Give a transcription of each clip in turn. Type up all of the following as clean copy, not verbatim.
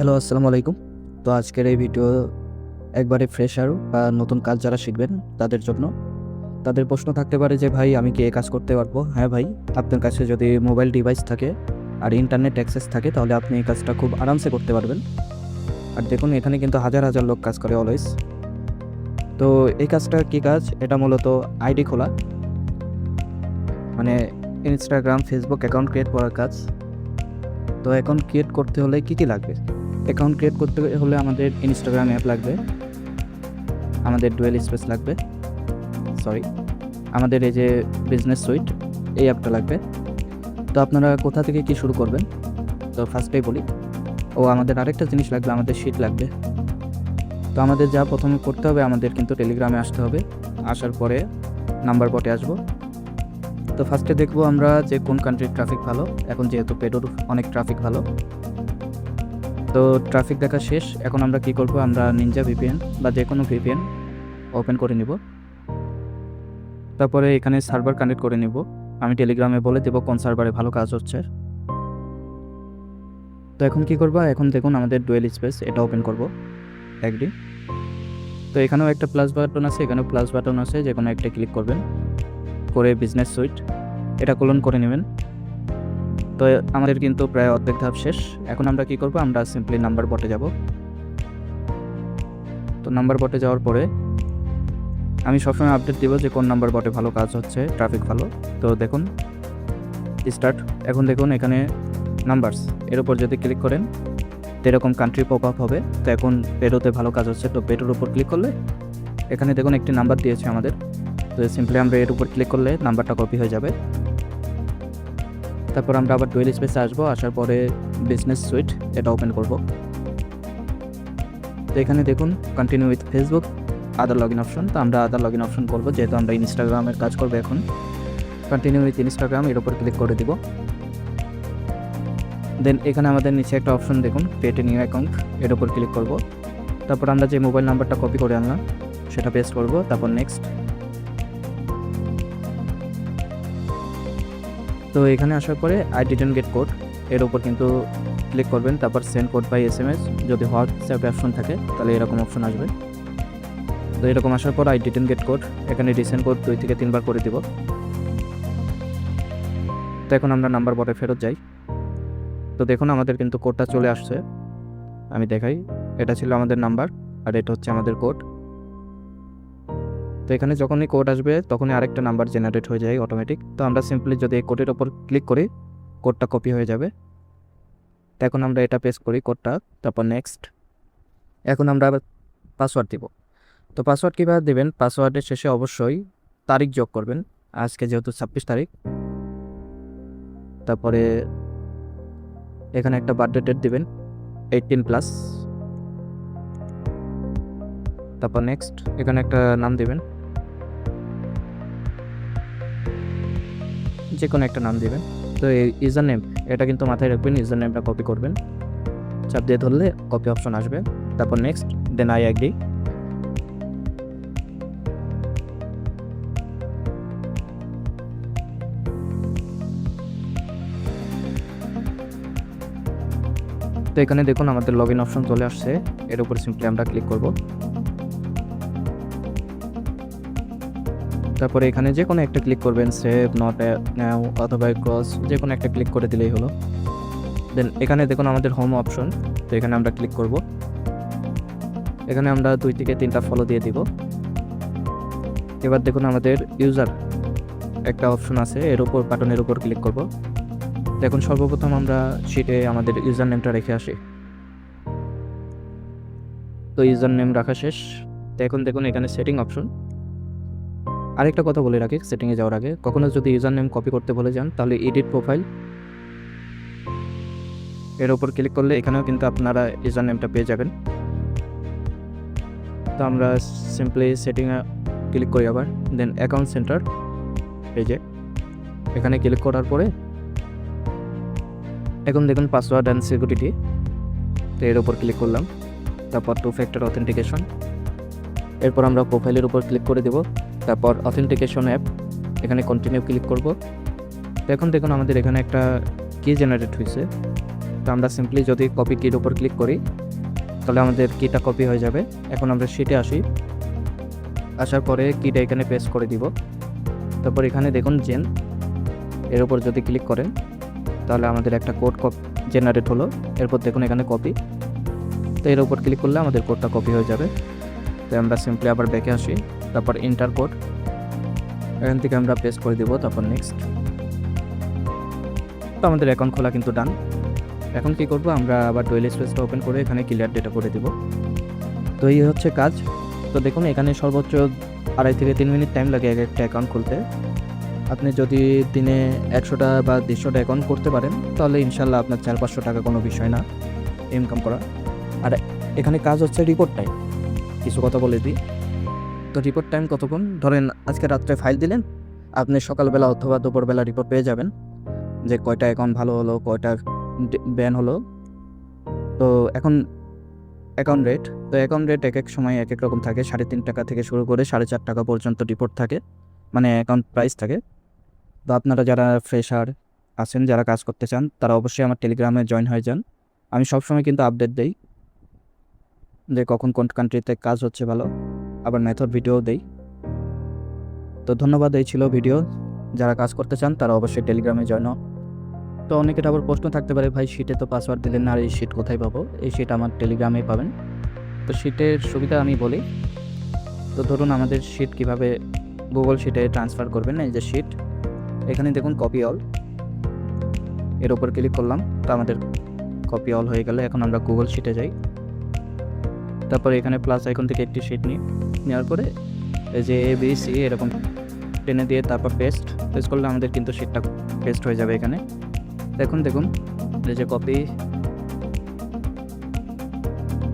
Hello, আসসালামু আলাইকুম। তো আজকের এই ভিডিও একবারে ফ্রেশার বা নতুন কাজ যারা শিখবেন তাদের জন্য। তাদের প্রশ্ন থাকতে পারে যে ভাই আমি কি এই কাজ করতে পারবো? হ্যাঁ ভাই, আপনার কাছে যদি মোবাইল ডিভাইস থাকে আর ইন্টারনেট অ্যাক্সেস থাকে তাহলে আপনি এই কাজটা খুব আরামসে করতে পারবেন। আর দেখুন এখানে কিন্তু হাজার হাজার লোক কাজ করে অলওয়েজ। তো এই কাজটা কী কাজ? এটা মূলত আইডি খোলা, মানে ইনস্টাগ্রাম ফেসবুক অ্যাকাউন্ট ক্রিয়েট করার কাজ। তো অ্যাকাউন্ট ক্রিয়েট করতে হলে কী কী লাগবে? অ্যাকাউন্ট ক্রিয়েট করতে হলে আমাদের ইনস্টাগ্রাম অ্যাপ লাগবে, আমাদের ডুয়েল স্পেস লাগবে, আমাদের এই যে বিজনেস সুইট এই অ্যাপটা লাগবে। তো আপনারা কোথা থেকে কি শুরু করবেন? তো ফার্স্টেই বলি, আমাদের আরেকটা জিনিস লাগবে, আমাদের শিট লাগবে। তো আমাদের যা প্রথমে করতে হবে, আমাদের কিন্তু টেলিগ্রামে আসতে হবে। আসার পরে নাম্বার বটে আসবো। তো ফার্স্টে দেখবো আমরা যে কোন কান্ট্রির ট্রাফিক ভালো। এখন যেহেতু পেডোর অনেক ট্রাফিক ভালো, তো ট্রাফিক দেখা শেষ। এখন আমরা কি করব? আমরা নিনজা ভিপিএন বা যে কোনো ভিপিএন ওপেন করে নিব। তারপরে এখানে সার্ভার কানেক্ট করে নিব। আমি টেলিগ্রামে বলে দেবো কোন সার্ভারে ভালো কাজ হচ্ছে। তো এখন কি করব? এখন দেখুন আমাদের ডুয়েল স্পেস এটা ওপেন করব। একটি তো এখানেও একটা প্লাস বাটন আছে, এখানেও প্লাস বাটন আছে, যে কোনো একটা ক্লিক করবেন, করে বিজনেস সুইট এটা ক্লোন করে নেবেন। তো আমাদের কিন্তু প্রায় অর্ধেক ধাপ শেষ। এখন আমরা কি করব? আমরা সিম্পলি নাম্বার বটে যাব। তো নাম্বার বটে যাওয়ার পরে আমি সবসময় আপডেট দিব যে কোন নাম্বার বটে ভালো কাজ হচ্ছে, ট্রাফিক ভালো। তো দেখুন স্টার্ট। এখন দেখুন এখানে নাম্বারস এর উপর যদি ক্লিক করেন তো এরকম কান্ট্রি পপ আপ হবে। তো এখন পেডোতে ভালো কাজ হচ্ছে, তো পেডোর উপর ক্লিক করলে এখানে দেখুন একটি নাম্বার দিয়েছে আমাদের। তো সিম্পলি আমরা এর উপর ক্লিক করলে নাম্বারটা কপি হয়ে যাবে। তারপর আমরা আবার ডুয়েল স্পেসে আসবো। আসার পরে বিজনেস সুইট এটা ওপেন করব। তো এখানে দেখুন continue with Facebook, other log in option. তো আমরা আদার লগ ইন অপশন করবো, যেহেতু আমরা ইনস্টাগ্রামের কাজ করবো। এখন কন্টিনিউ উইথ ইনস্টাগ্রাম এর উপর ক্লিক করে দিব। দেন এখানে আমাদের নিচে একটা অপশন দেখুন, ক্রিয়েট এ নিউ অ্যাকাউন্ট, এর উপর ক্লিক করব। তারপর আমরা যে মোবাইল নাম্বারটা কপি করে আনলাম সেটা পেস্ট করব। তারপর নেক্সট। তো এখানে আসার পরে আই ডিডন্ট গেট কোড এর উপর কিন্তু ক্লিক করবেন। তারপর সেন্ড কোড বাই SMS, যদি হোয়াটসঅ্যাপ অপশন থাকে তাহলে এরকম অপশন আসবে। তো এরকম আসার পর আই ডিডন্ট গেট কোড, এখানে রিসেন্ড কোড 2 থেকে 3 বার করে দিব। তো এখন আমরা নাম্বার বটে ফেরত যাই। তো দেখুন আমাদের কিন্তু কোডটা চলে আসছে। আমি দেখাই, এটা ছিল আমাদের নাম্বার আর এটা হচ্ছে আমাদের কোড। তো এখানে যখনই কোড আসবে তখনই আরেকটা নাম্বার জেনারেট হয়ে যায় অটোমেটিক। তো আমরা সিম্পলি যদি এই কোডের ওপর ক্লিক করি কোডটা কপি হয়ে যাবে। তো এখন আমরা এটা পেস্ট করি কোডটা, তারপর নেক্সট। এখন আমরা পাসওয়ার্ড দিব। তো পাসওয়ার্ড কীভাবে দেবেন? পাসওয়ার্ডের শেষে অবশ্যই তারিখ যোগ করবেন। আজকে যেহেতু 26 তারিখ, তারপরে এখানে একটা বার্থডে ডেট দিবেন 18+। তারপর নেক্সট, এখানে একটা নাম দিবেন, যে কোনো একটা নাম দিবেন। তো এই ইউজার নেম এটা কিন্তু মাথায় রাখবেন, ইউজার নেমটা কপি করবেন, চাপ দিয়ে ধরলে কপি অপশন আসবে। তারপর নেক্সট, দেন আই এগ্রি। তো এখানে দেখুন আমাদের লগ ইন অপশন চলে আসছে, এর উপর সিম্পলি আমরা ক্লিক করব। তারপরে এখানে যে কোনো একটা ক্লিক করবেন, সেভ, নট নাও অথবা ক্রস, যে কোনো একটা ক্লিক করে দিলেই হলো। দেন এখানে দেখুন আমাদের হোম অপশন, তো এখানে আমরা ক্লিক করব। এখানে আমরা 2 থেকে 3টা ফলো দিয়ে দিব। এবার দেখুন আমাদের ইউজার একটা অপশন আছে, এর উপর বাটনের উপর ক্লিক করব। দেখুন সর্বপ্রথম আমরা শিটে আমাদের ইউজার নেমটা রেখে আসি। তো ইউজার নেম রাখা শেষ। তো এখন দেখুন এখানে সেটিং অপশন। আরেকটা কথা বলে রাখি, সেটিংয়ে যাওয়ার আগে কখনো যদি ইউজার নেম কপি করতে ভুলে যান তাহলে এডিট প্রোফাইল এর উপর ক্লিক করলে এখানেও কিন্তু আপনারা ইউজার নেমটা পেয়ে যাবেন। তো আমরা সিম্পলি সেটিংয়ে ক্লিক করি আবার। দেন অ্যাকাউন্ট সেন্টার পেজে এখানে ক্লিক করার পরে এখন দেখুন পাসওয়ার্ড অ্যান্ড সিকিউরিটি, তো এর উপর ক্লিক করলাম। তারপর 2 ফ্যাক্টর অথেন্টিকেশন, এরপর আমরা প্রোফাইলের উপর ক্লিক করে দেব। তারপর অথেন্টিকেশন অ্যাপ, এখানে কন্টিনিউ ক্লিক করব। তো এখন দেখুন আমাদের এখানে একটা কি জেনারেট হয়েছে। তো আমরা সিম্পলি যদি কপি কির উপর ক্লিক করি তাহলে আমাদের কিটা কপি হয়ে যাবে। এখন আমরা শিটে আসি, আসার পরে কিটা এখানে পেস্ট করে দিব। তারপর এখানে দেখুন জেন, এর উপর যদি ক্লিক করেন তাহলে আমাদের একটা কোড জেনারেট হলো। এরপর দেখুন এখানে কপি, তো এর উপর ক্লিক করলে আমাদের কোডটা কপি হয়ে যাবে। তো আমরা সিম্পলি আবার ব্যাকে আসি, তারপর এন্টার কোড, এখান থেকে আমরা পেস্ট করে দিব, তারপর নেক্সট। তো আমাদের অ্যাকাউন্ট খোলা কিন্তু ডান। এখন কি করব, আমরা আবার ডুয়েল স্পেসটা ওপেন করে এখানে ক্লিয়ার ডেটা করে দিব। তো এই হচ্ছে কাজ। তো দেখুন এখানে সর্বোচ্চ 2.5 থেকে 3 মিনিট টাইম লাগে একটা অ্যাকাউন্ট খুলতে। আপনি যদি দিনে 100টা বা 150টা অ্যাকাউন্ট করতে পারেন তাহলে ইনশাল্লাহ আপনার 400-500 টাকা কোনো বিষয় না ইনকাম করা। আর এখানে কাজ হচ্ছে রিপোর্ট টাইম। কিছু কথা বলে দিই, তো রিপোর্ট টাইম কতক্ষণ, ধরেন আজকে রাত্রে ফাইল দিলেন, আপনি সকালবেলা অথবা দুপুরবেলা রিপোর্ট পেয়ে যাবেন যে কয়টা অ্যাকাউন্ট ভালো হলো, কয়টা ব্যান হলো। তো এখন অ্যাকাউন্ট রেট, তো অ্যাকাউন্ট রেট এক এক সময় এক এক রকম থাকে। 3.5 টাকা থেকে শুরু করে 4.5 টাকা পর্যন্ত রিপোর্ট থাকে, মানে অ্যাকাউন্ট প্রাইস থাকে। তো আপনারা যারা ফ্রেশার আছেন, যারা কাজ করতে চান, তারা অবশ্যই আমার টেলিগ্রামে জয়েন হয়ে যান। আমি সবসময় কিন্তু আপডেট দেই যে কখন কোন কান্ট্রিতে কাজ হচ্ছে ভালো, আবার মেথড ভিডিও দেই। তো ধন্যবাদ, এই ছিল ভিডিও। যারা কাজ করতে চান তারা অবশ্যই টেলিগ্রামে জয়েন হন। তো অনেকের আবার প্রশ্ন থাকতে পারে, ভাই শিটে তো পাসওয়ার্ড দিলেন না, আর এই শিট কোথায় পাবো? এই শিট আমার টেলিগ্রামেই পাবেন। তো শিটের সুবিধা আমি বলি। তো ধরুন আমাদের শিট কিভাবে গুগল শিটে ট্রান্সফার করবেন, এই যে শিট, এখানে দেখুন কপি অল, এর উপর ক্লিক করলাম, তো আমাদের কপি অল হয়ে গেল। এখন আমরা গুগল শিটে যাই, তারপর এখানে প্লাস আইকন থেকে একটি শিট নেওয়ার পরে এই যে ABC এরকম টেনে দিয়ে তারপর পেস্ট করলে আমাদের কিন্তু শিটটা পেস্ট হয়ে যাবে এখানে। দেখুন এই যে কপি,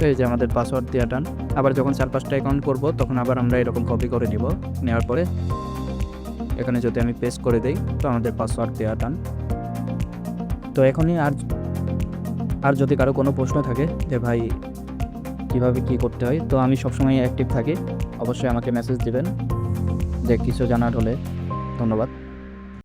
এই যে আমাদের পাসওয়ার্ড দেওয়া ডান। আবার যখন 4-5টা অ্যাকাউন্ট করব তখন আবার আমরা এরকম কপি করে নিব, নেওয়ার পরে এখানে যদি আমি পেস্ট করে দেই তো আমাদের পাসওয়ার্ড দেওয়া ডান। তো এখনই আর যদি কারো কোনো প্রশ্ন থাকে যে ভাই কীভাবে কী করতে হয়, তো আমি সবসময় অ্যাক্টিভ থাকি, অবশ্যই আমাকে মেসেজ দিবেন যে কিছু জানার হলে। ধন্যবাদ।